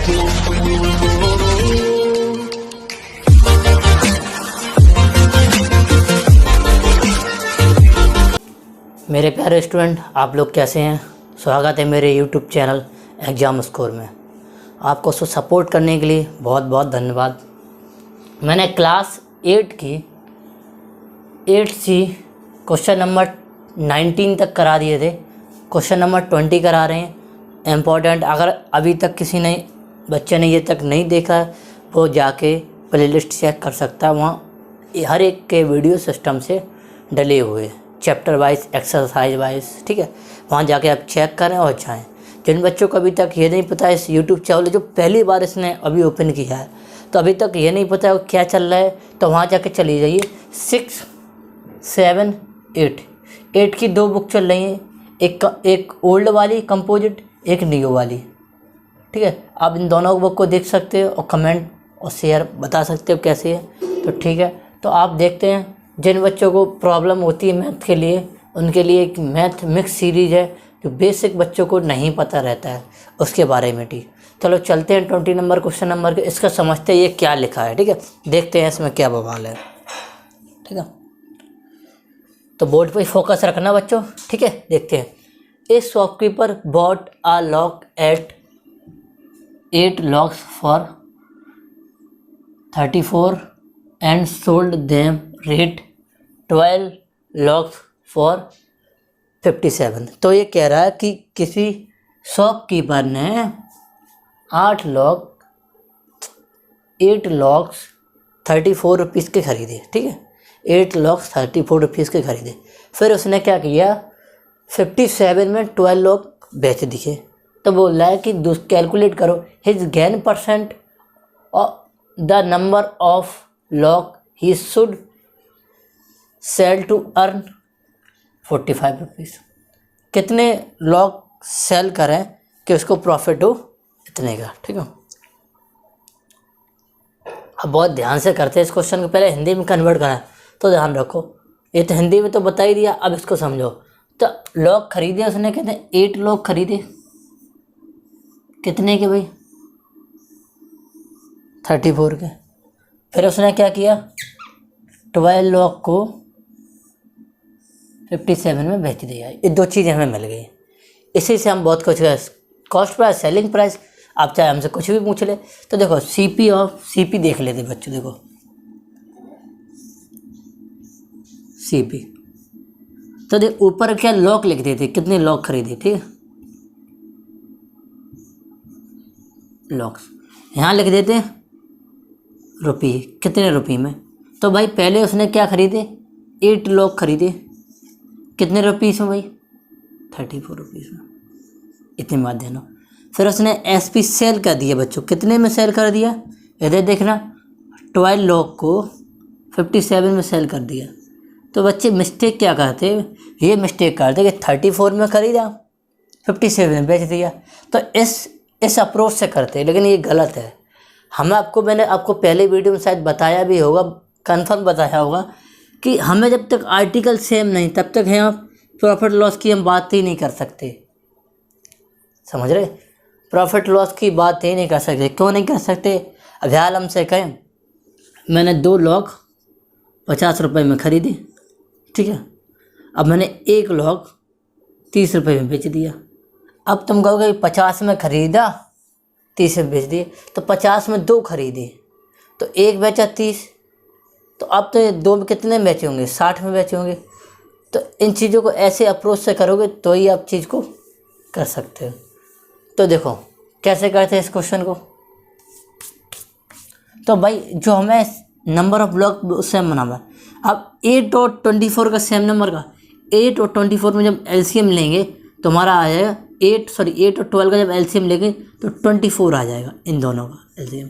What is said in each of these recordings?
मेरे प्यारे स्टूडेंट, आप लोग कैसे हैं? स्वागत है मेरे यूट्यूब चैनल एग्ज़ाम स्कोर में। आपको सपोर्ट करने के लिए बहुत बहुत धन्यवाद। मैंने क्लास 8 की 8C क्वेश्चन नंबर 19 तक करा दिए थे। क्वेश्चन नंबर 20 करा रहे हैं इम्पोर्टेंट। अगर अभी तक किसी ने बच्चे ने ये तक नहीं देखा वो जाके प्लेलिस्ट चेक कर सकता है। वहाँ हर एक के वीडियो सिस्टम से डले हुए चैप्टर वाइज, एक्सरसाइज वाइज, ठीक है। वहाँ जाके आप चेक करें और जाएँ। जिन बच्चों को अभी तक ये नहीं पता इस यूट्यूब चैनल जो पहली बार इसने अभी ओपन किया है तो अभी तक ये नहीं पता है क्या चल रहा है, तो वहाँ जाके चली जाइए। 6, 7, 8 की 2 बुक चल रही हैं, एक ओल्ड वाली कंपोजिट, एक न्यू वाली, ठीक है। आप इन दोनों बुक को देख सकते हो और कमेंट और शेयर बता सकते हो कैसे है, तो ठीक है। तो आप देखते हैं जिन बच्चों को प्रॉब्लम होती है मैथ के लिए, उनके लिए एक मैथ मिक्स सीरीज़ है जो बेसिक बच्चों को नहीं पता रहता है उसके बारे में। ठीक, चलो चलते हैं 20 नंबर क्वेश्चन नंबर के। इसका समझते हैं ये क्या लिखा है, ठीक है। देखते हैं इसमें क्या बवाल है, ठीक है। तो बोर्ड पे फोकस रखना बच्चों, ठीक है। देखते हैं। A shopkeeper bought a lock at 8 locks for 34 and sold them rate 12 locks for 57। तो ये कह रहा है कि किसी शॉपकीपर ने 8 लॉक्स 34 रुपीज़ के ख़रीदे, ठीक है। 8 लॉक्स 34 रुपीज़ के ख़रीदे। फिर उसने क्या किया, 57 में 12 लॉक बेच दिए। तो बोल रहा है कि कैलकुलेट करो हिज गेन परसेंट और the number of lock he should sell to earn 45 rupees. कितने लॉक सेल करें कि उसको प्रॉफिट हो इतने का, ठीक है। अब बहुत ध्यान से करते हैं इस क्वेश्चन को। पहले हिंदी में कन्वर्ट करें तो ध्यान रखो। ये तो हिंदी में तो बता ही दिया, अब इसको समझो। तो लॉक खरीदे उसने, कहते हैं 8 लॉक खरीदे। कितने के भाई? 34 के। फिर उसने क्या किया, 12 लॉक को 57 में बेच दिया। ये 2 चीज़ें हमें मिल गई। इसी से हम बहुत कुछ, कॉस्ट प्राइस, सेलिंग प्राइस, आप चाहे हमसे कुछ भी पूछ ले। तो देखो सीपी देख लेते बच्चों। देखो सीपी तो देख ऊपर क्या लॉक लिख देते, कितने लॉक खरीदे, ठीक है। लॉक्स यहाँ लिख देते रुपये, कितने रुपये में। तो भाई पहले उसने क्या खरीदे, 8 लॉक खरीदे। कितने रुपीस में भाई? 34 रुपीज़ में। इतनी बात देना। फिर उसने एसपी सेल कर दिया बच्चों। कितने में सेल कर दिया? इधर देखना, 12 लॉक को 57 में सेल कर दिया। तो बच्चे मिस्टेक क्या करते, ये मिस्टेक करते कि 34 में खरीदा, 57 में बेच दिया। तो इस अप्रोच से करते, लेकिन ये गलत है। मैंने आपको पहले वीडियो में शायद बताया भी होगा, कंफर्म बताया होगा कि हमें जब तक आर्टिकल सेम नहीं तब तक है प्रॉफिट लॉस की हम बात ही नहीं कर सकते। समझ रहे? प्रॉफिट लॉस की बात ही नहीं कर सकते। क्यों नहीं कर सकते? अब ख्याल हमसे कहें, मैंने 2 लॉक 50 रुपये में ख़रीदे, ठीक है। अब मैंने 1 लॉक 30 रुपये में बेच दिया। अब तुम कहोगे 50 में ख़रीदा, 30 में बेच दिए। तो 50 में 2 खरीदे, तो 1 बेचा 30। तो अब तो ये 2 में कितने बेचे होंगे? 60 में बेचे होंगे। तो इन चीज़ों को ऐसे अप्रोच से करोगे तो ही आप चीज़ को कर सकते हो। तो देखो कैसे करते हैं इस क्वेश्चन को। तो भाई जो हमें नंबर ऑफ ब्लॉक सेम बना हुआ, अब 8 और 24 का सेम नंबर का 8 और 24 में जब एलसीएम लेंगे तो हमारा आ जाएगा 8 और 12 का जब एलसीएम लेंगे तो 24 आ जाएगा इन दोनों का एलसीएम।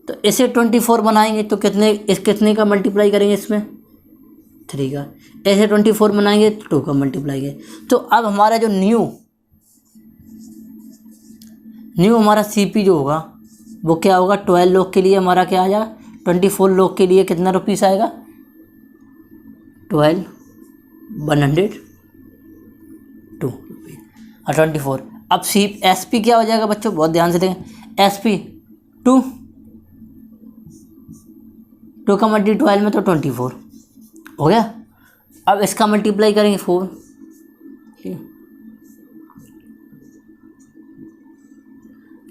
तो इसे 24 बनाएंगे तो कितने का मल्टीप्लाई करेंगे इसमें? 3 का। ऐसे 24 बनाएंगे तो 2 का मल्टीप्लाई करेंगे। तो अब हमारा जो न्यू हमारा सीपी जो होगा वो क्या होगा, 12 लोग के लिए हमारा क्या आ जाएगा, 24 लोग के लिए कितना रुपीस आएगा, 12,102 रुपये और 24। अब एसपी क्या हो जाएगा बच्चों, बहुत ध्यान से देखें। SP 2, 2 का मल्टी 12 में तो 24 हो गया। अब इसका मल्टीप्लाई करेंगे 4, ठीक है।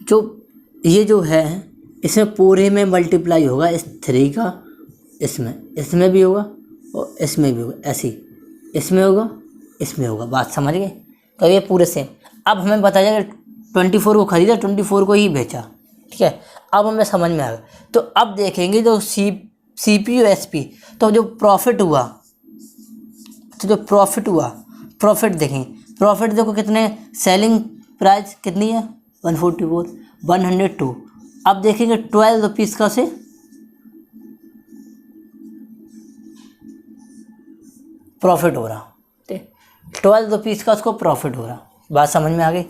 जो ये जो है इसमें पूरे में मल्टीप्लाई होगा इस 3 का, इसमें भी होगा और इसमें भी होगा, ऐसे ही इसमें होगा इसमें होगा। बात समझ गए? तो ये पूरे सेम। अब हमें बताया जाएगा 24 को खरीदा, 24 को ही बेचा, ठीक है। अब हमें समझ में आ गया। तो अब देखेंगे जो CPU SP, तो जो प्रॉफिट हुआ, प्रॉफिट देखेंगे। प्रॉफिट देखो कितने, सेलिंग प्राइस कितनी है 144, 102। अब देखेंगे 12 रुपीज़ का से प्रॉफिट हो रहा, ठीक, 12 रुपीज़ का उसको प्रॉफिट हो रहा। बात समझ में आ गई?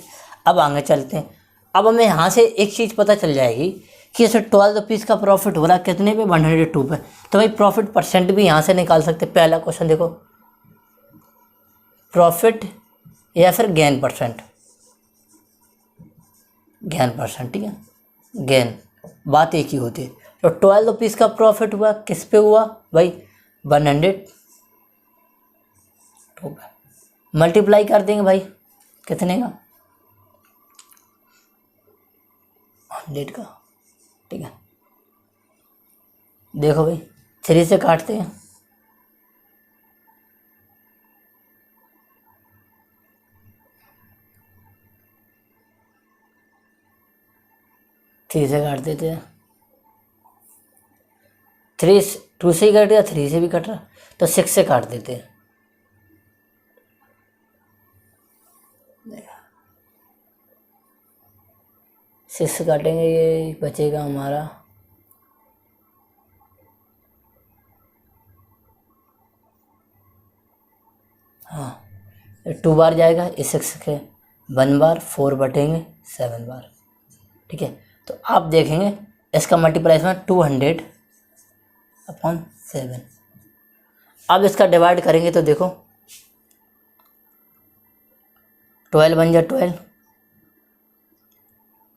अब आगे चलते हैं। अब हमें यहाँ से एक चीज़ पता चल जाएगी कि इसे 12 रुपीज़ का प्रॉफिट हो रहा कितने पे, 102 पे। तो भाई प्रॉफिट परसेंट भी यहाँ से निकाल सकते। पहला क्वेश्चन देखो, प्रॉफिट या फिर गेन परसेंट, ठीक है, गेन, बात एक ही होती है। तो 12 रुपीज़ का प्रॉफिट हुआ किस पे हुआ भाई, 102 पे। मल्टीप्लाई कर देंगे भाई कितने का, 100 का, ठीक है। देखो भाई 3 से काटते हैं, थ्री से काट देते हैं, 2 से ही कट गया, 3 से भी कट रहा, तो 6 से काट देते हैं। 6 से काटेंगे, ये बचेगा हमारा हाँ 2 बार जाएगा, इस 6 के 1 बार, 4 बटेंगे 7 बार, ठीक है। तो आप देखेंगे इसका मल्टीप्लाइजेशन 200/7। अब इसका डिवाइड करेंगे तो देखो 12 बन जाए 12,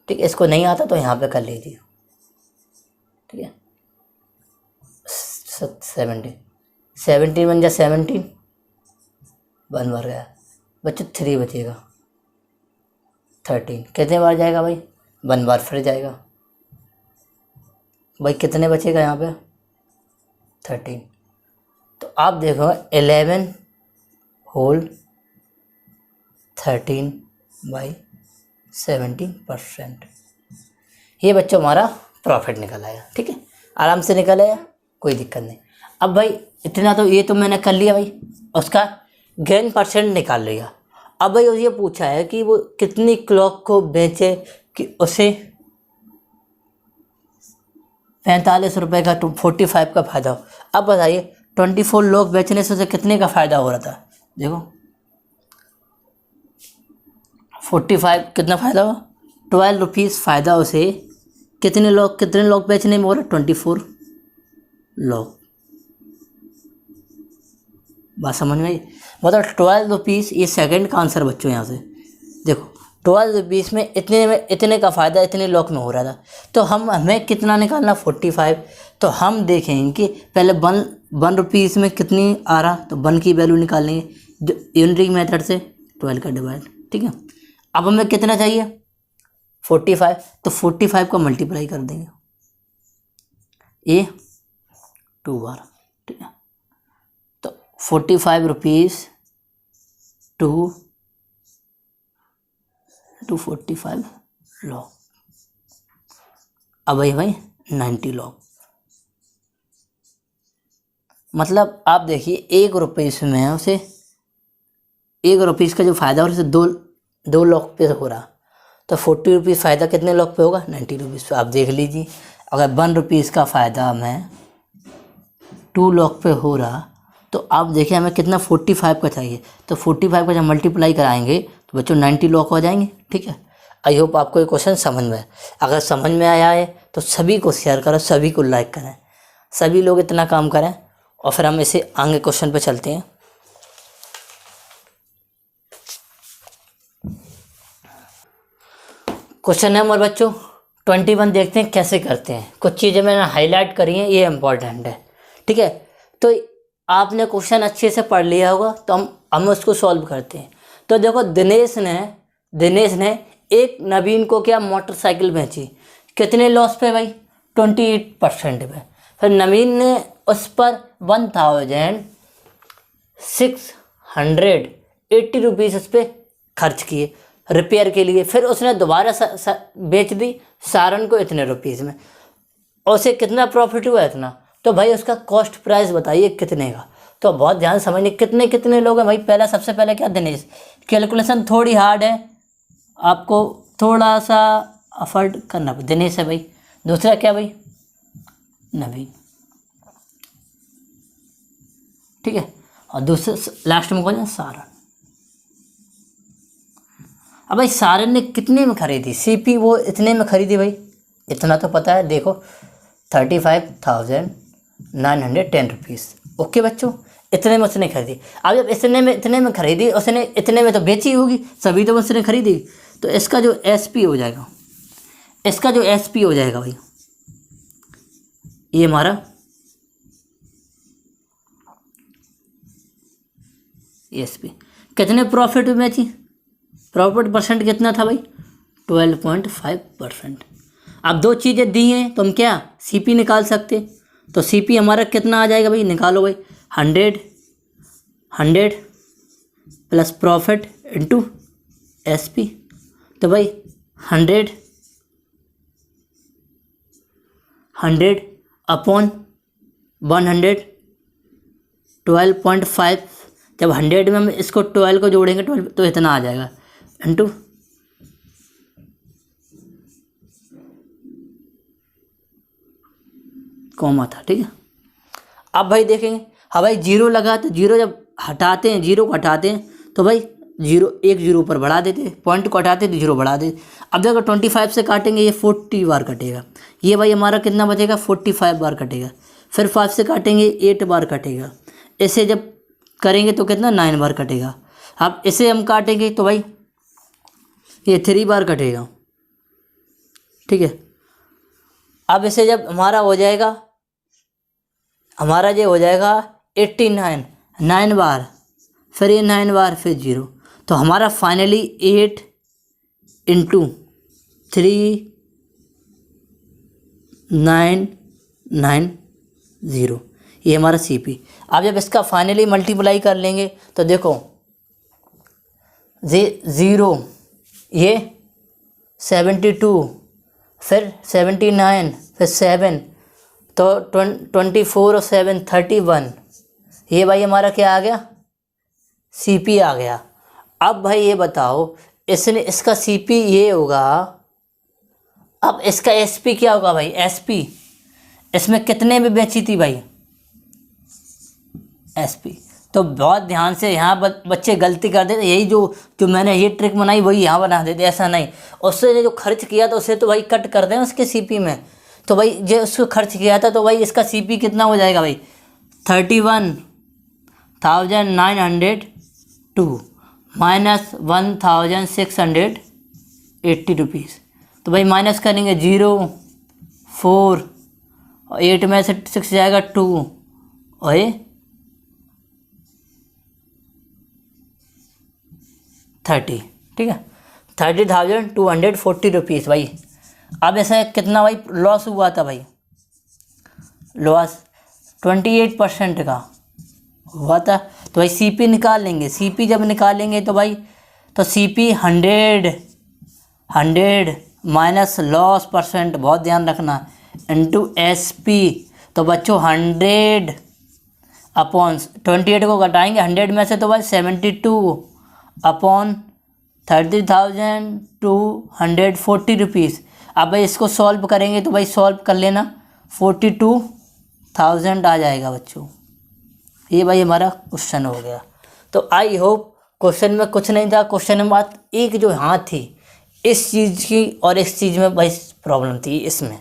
ठीक है। इसको नहीं आता तो यहाँ पे कर लीजिए, ठीक है। 17 बन जाए 17, 1 बार गया, बच्चों 3 बचेगा, 13 कितने बार जाएगा भाई, 1 बार फिर जाएगा भाई, कितने बचेगा यहाँ पे 13। तो आप देखो 11 होल 13/17%, ये बच्चों हमारा प्रॉफिट निकल आया, ठीक है। आराम से निकल आया, कोई दिक्कत नहीं। अब भाई इतना तो ये तो मैंने कर लिया भाई, उसका गेन परसेंट निकाल लिया। अब भाई ये पूछा है कि वो कितनी क्लॉक को बेचे कि उसे 45 रुपये का 45 का फ़ायदा हो। अब बताइए 24 लोग बेचने से उसे कितने का फ़ायदा हो रहा था, देखो 45 कितना फ़ायदा हुआ, 12 रुपीज़ फ़ायदा उसे, कितने लोग बेचने में हो रहा, 24 लोग। बात समझ में आई? मतलब 12 रुपीज़, ये सेकंड का आंसर बच्चों यहाँ से देखो, 12 रुपीज़ में इतने का फ़ायदा इतने लोग में हो रहा था। तो हमें कितना निकालना, 45। तो हम देखेंगे कि पहले 1 रुपीज़ में कितनी आ रहा, तो 1 की वैल्यू निकाल लेंगे जो यूनिटी मेथड से 12 का डिवाइड, ठीक है। अब हमें कितना चाहिए 45, तो 45 का मल्टीप्लाई कर देंगे ये 2 बार, ठीक है। तो 45 रुपीज़ टू 45 लॉग, अब भाई 90 लॉग। मतलब आप देखिए 1 रुपये में उसे 1 रुपीज़ का जो फ़ायदा हो रहा है उसे 2 लॉग पे हो रहा, तो 40 रुपीज़ फ़ायदा कितने लॉग पे होगा, 90 रुपीज़ पे। आप देख लीजिए अगर 1 रुपीज़ का फ़ायदा हमें 2 लॉग पे हो रहा, तो आप देखिए हमें कितना 45 का चाहिए, तो 45 का जब मल्टीप्लाई कराएंगे तो बच्चों 90 लॉग हो जाएंगे, ठीक है। आई होप आपको ये क्वेश्चन समझ में आए। अगर समझ में आया है तो सभी को शेयर करें, सभी को लाइक करें, सभी लोग इतना काम करें, और फिर हम इसे आगे क्वेश्चन पे चलते हैं। क्वेश्चन नंबर बच्चों 21 देखते हैं कैसे करते हैं। कुछ चीज़ें मैंने हाईलाइट करी हैं, ये इम्पोर्टेंट है, ठीक है। तो आपने क्वेश्चन अच्छे से पढ़ लिया होगा, तो हम उसको सॉल्व करते हैं। तो देखो, दिनेश ने एक नवीन को क्या मोटरसाइकिल बेची, कितने लॉस पे भाई, 28% पे। फिर नवीन ने उस पर 1680 रुपीज़ उस पर खर्च किए रिपेयर के लिए। फिर उसने दोबारा बेच दी सारन को इतने रुपीज़ में, और उसे कितना प्रॉफिट हुआ, इतना। तो भाई उसका कॉस्ट प्राइस बताइए कितने का। तो बहुत ध्यान समझिए, कितने लोग हैं भाई। पहला, सबसे पहले क्या, दिनेश। कैलकुलेशन थोड़ी हार्ड है, आपको थोड़ा सा अफर्ट करना। दिनेश है भाई। दूसरा क्या भाई, नवीन, ठीक है। और दूसरे लास्ट में कौन है, सारन। अब भाई सारन ने कितने में खरीदी सीपी, वो इतने में खरीदी भाई, इतना तो पता है। देखो 35,910 रुपीज़। ओके बच्चों, इतने में उसने खरीदी। अब जब इतने में खरीदी, उसने इतने में तो बेची होगी, सभी तो उसने खरीदी। तो इसका जो एसपी हो जाएगा, भाई, ये हमारा एसपी कितने प्रॉफिट में बेची, प्रॉफिट परसेंट कितना था भाई, 12.5%। अब दो चीज़ें दी हैं तो हम क्या सीपी निकाल सकते। तो सीपी हमारा कितना आ जाएगा भाई, निकालो भाई। 100 प्लस प्रॉफिट इंटू एसपी। तो भाई 100 अपॉन 100, 12.5। जब 100 में हम इसको 12 को जोड़ेंगे, 12 तो इतना आ जाएगा, इंटू कॉमा था, ठीक है। अब भाई देखेंगे, हाँ भाई जीरो लगा, तो जीरो जब हटाते हैं, जीरो को हटाते हैं तो भाई एक जीरो ऊपर बढ़ा देते, पॉइंट को हटाते तो जीरो बढ़ा देते। अब देखो 25 से काटेंगे, ये 40 बार कटेगा। ये भाई हमारा कितना बचेगा, 45 बार कटेगा। फिर 5 से काटेंगे, 8 बार कटेगा। इसे जब करेंगे तो कितना, 9 बार कटेगा। अब इसे हम काटेंगे तो भाई ये 3 बार कटेगा, ठीक है। अब इसे जब हमारा हो जाएगा, ये हो जाएगा 89, 9 बार, फिर ये 9 बार, फिर जीरो। तो हमारा फाइनली 8 × 3 990, ये हमारा सीपी। अब जब इसका फाइनली मल्टीप्लाई कर लेंगे तो देखो, ज़ीरो, ये 72, फिर 79, फिर 7, तो 24 और 7 31। ये भाई हमारा क्या आ गया, सीपी आ गया। अब भाई ये बताओ, इसका सीपी ये होगा। अब इसका एसपी क्या होगा भाई, एसपी इसमें कितने में बेची थी भाई, एसपी। तो बहुत ध्यान से, यहाँ बच्चे गलती कर देते, यही जो मैंने ये ट्रिक बनाई वही यहाँ बना देते, ऐसा नहीं। उससे जो खर्च किया था उसे तो भाई कट कर दें उसके सीपी में। तो भाई जो उसको खर्च किया था, तो भाई इसका सीपी कितना हो जाएगा भाई, 31,902 माइनस 1,680 रुपीज़। तो भाई माइनस करेंगे 0, 4, 8 में से 6 जाएगा 2, और ये 30, ठीक है, 30,240 रुपीज़ भाई। अब ऐसा कितना भाई लॉस हुआ था भाई, लॉस 28% का हुआ था। तो भाई सीपी निकाल लेंगे। सीपी जब निकालेंगे तो भाई, तो सीपी 100 माइनस लॉस परसेंट, बहुत ध्यान रखना, इंटू एसपी। तो बच्चों 100 अपॉन 28 को घटाएंगे 100 में से, तो भाई 72 अपॉन 30,240 रुपीज़। अब भाई इसको सॉल्व करेंगे तो भाई सॉल्व कर लेना, 42,000 आ जाएगा बच्चों। ये भाई हमारा क्वेश्चन हो गया। तो आई होप क्वेश्चन में कुछ नहीं था। क्वेश्चन में बात एक जो हाँ थी इस चीज़ की, और इस चीज़ में भाई प्रॉब्लम थी इसमें,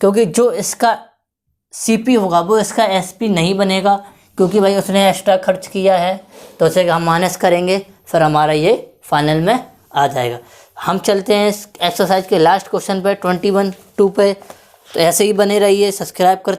क्योंकि जो इसका सीपी होगा वो इसका एसपी नहीं बनेगा, क्योंकि भाई उसने एक्स्ट्रा खर्च किया है। तो उसे हम माइनस करेंगे, फिर हमारा ये फाइनल में आ जाएगा। हम चलते हैं इस एक्सरसाइज के लास्ट क्वेश्चन पे 21(2) पे। तो ऐसे ही बने रहिए, सब्सक्राइब कर।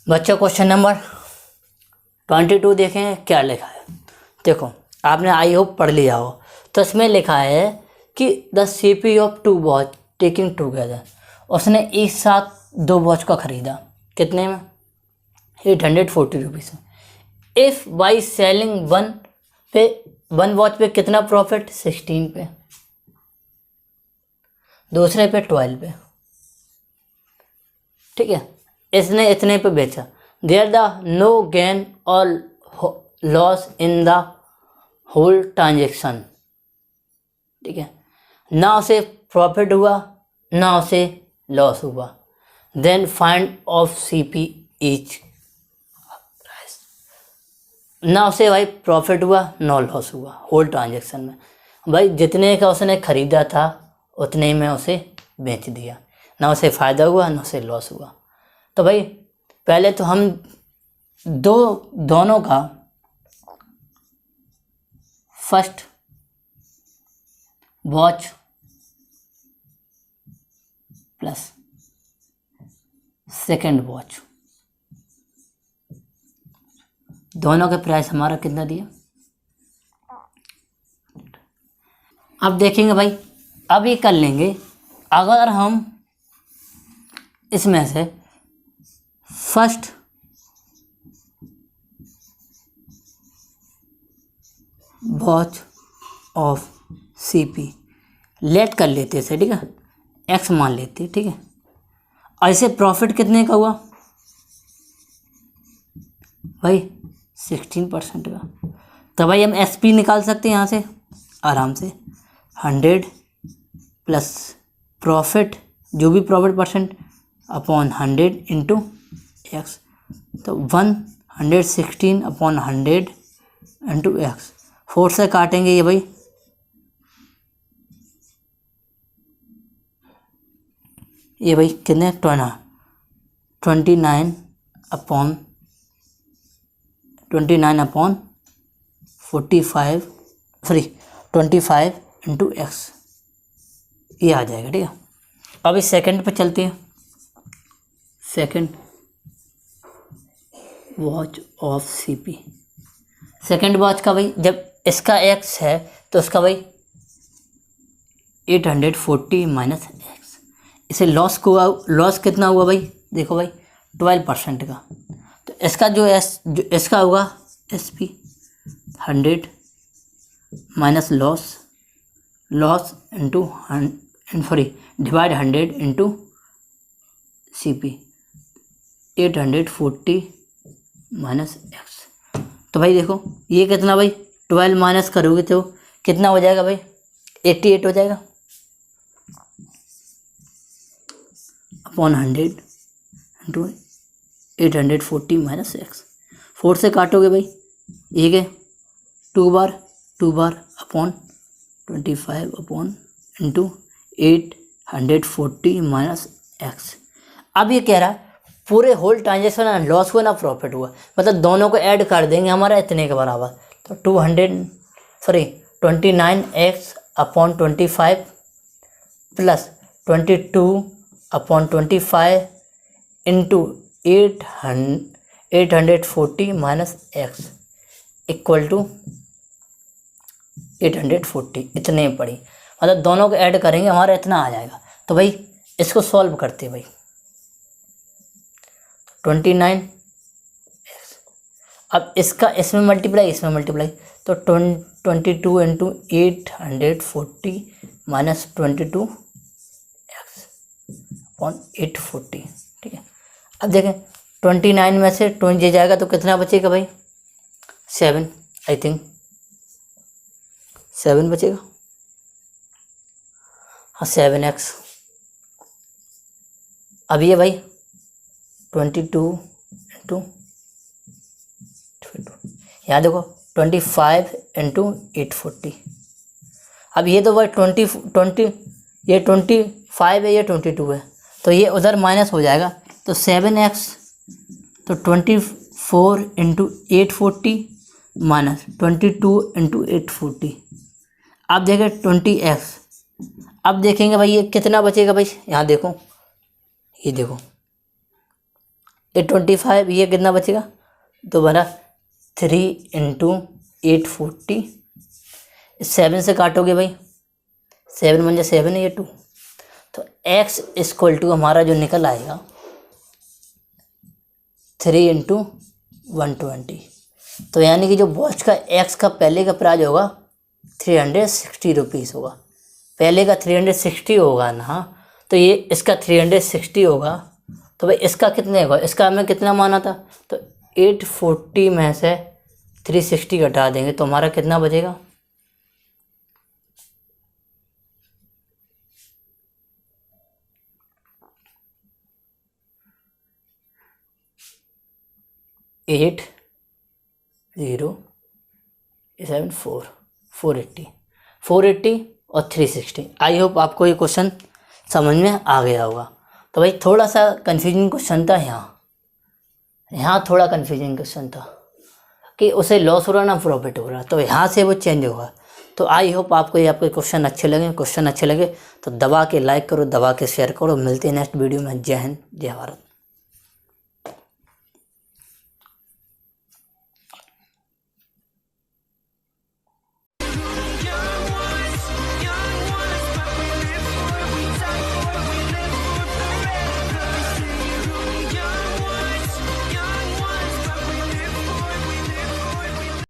बच्चों क्वेश्चन नंबर 22 देखें क्या लिखा है। देखो, आपने आई होप पढ़ लिया हो। तो इसमें लिखा है कि the CP of 2 watch taking together, उसने एक साथ 2 वॉच का ख़रीदा। कितने में? 840 रुपीज़ में। If by selling one watch पे कितना प्रॉफिट? 16 पे, दूसरे पे 12 पे। ठीक है, इसने इतने पे बेचा। देयर द नो गेन और loss in the whole transaction. ठीक है, ना उसे प्रॉफिट हुआ ना उसे लॉस हुआ। Then find of CP each. ना उसे भाई प्रॉफिट हुआ ना लॉस हुआ होल ट्रांजेक्शन में। भाई जितने का उसने ख़रीदा था उतने में उसे बेच दिया, ना उसे फ़ायदा हुआ ना उसे लॉस हुआ। तो भाई पहले तो हम दोनों का first watch plus second watch, दोनों का प्राइस हमारा कितना दिया। अब देखेंगे भाई, अब ये कर लेंगे। अगर हम इसमें से first watch of CP let कर लेते इसे, ठीक है, एक्स मान लेते, ठीक है। ऐसे प्रॉफिट कितने का हुआ भाई? 16% का। तो भाई हम एस पी निकाल सकते हैं यहाँ से आराम से। 100 प्लस प्रॉफिट, जो भी profit percent, upon 100 into x. तो 116 अपॉन 100 इंटू एक्स। 4 से काटेंगे ये भाई, ये भाई कितने? 29 अपॉन 45, सॉरी 25 इंटू एक्स, ये आ जाएगा। ठीक है, अब इस सेकंड पे चलते हैं। Second watch of CP, second watch का भाई जब इसका एक्स है तो उसका भाई 840 माइनस एक्स। इसे लॉस कितना हुआ भाई? देखो भाई 12% का। तो इसका जो इसका होगा S P 100 minus loss into sorry divide 100 into C P 840 minus x. तो भाई देखो ये कितना भाई, 12 माइनस करोगे तो कितना हो जाएगा भाई? 88 हो जाएगा अपॉन 100 इंटू 840 माइनस एक्स। 4 से काटोगे भाई, एक है 2 bar upon 25 upon into 840 minus x. अब ये कह रहा है पूरे होल ट्रांजेक्शन ना लॉस हुआ ना प्रॉफिट हुआ, मतलब दोनों को ऐड कर देंगे हमारा इतने के बराबर। तो 29x upon 25 plus 22 upon 25 into 840 minus x equal to 840, इतने पड़ी। मतलब दोनों को ऐड करेंगे हमारा इतना आ जाएगा। तो भाई इसको सॉल्व करते भाई, 29 अब इसका इसमें मल्टीप्लाई तो 22 इंटू 840 माइनस 22 एक्स अपॉन 840। ठीक है, अब देखें 29 में से 20 जाएगा तो कितना बचेगा भाई? 7, आई थिंक 7 बचेगा। हाँ 7x अब ये भाई 22 इंटू, यहाँ देखो 25 इंटू 840। अब ये तो भाई 20 ये 25 है, ये 22 है, तो ये उधर माइनस हो जाएगा, तो 7x, तो 24 इंटू 840 माइनस 22 इंटू 840। अब देखें 20x। अब देखेंगे भाई ये कितना बचेगा भाई, यहाँ देखो, ये देखो ये 25, ये कितना बचेगा, तो बना 3 इंटू 840, 7 से काटोगे भाई, 7 मंजे 7 है, ये 2, तो x इक्वल टू हमारा जो निकल आएगा 3 इंटू 120। तो यानी कि जो वॉच का x का पहले का प्राइस होगा 360 रुपीज़ होगा, पहले का 360 होगा ना, तो ये इसका 360 होगा, तो भाई इसका कितने होगा, इसका हमें कितना माना था, तो 840 में से 360 घटा देंगे तो हमारा कितना बचेगा, एट 480 और 360। आई होप आपको ये क्वेश्चन समझ में आ गया होगा। तो भाई थोड़ा सा कन्फ्यूजिंग क्वेश्चन था यहाँ थोड़ा कन्फ्यूजिंग क्वेश्चन था कि उसे लॉस हो रहा ना प्रॉफिट हो रहा, तो यहाँ से वो चेंज होगा। तो आई होप आपको ये आपके क्वेश्चन अच्छे लगे तो दबा के लाइक करो, दबा के शेयर करो। मिलते हैं नेक्स्ट वीडियो में। जय हिंद, जय भारत।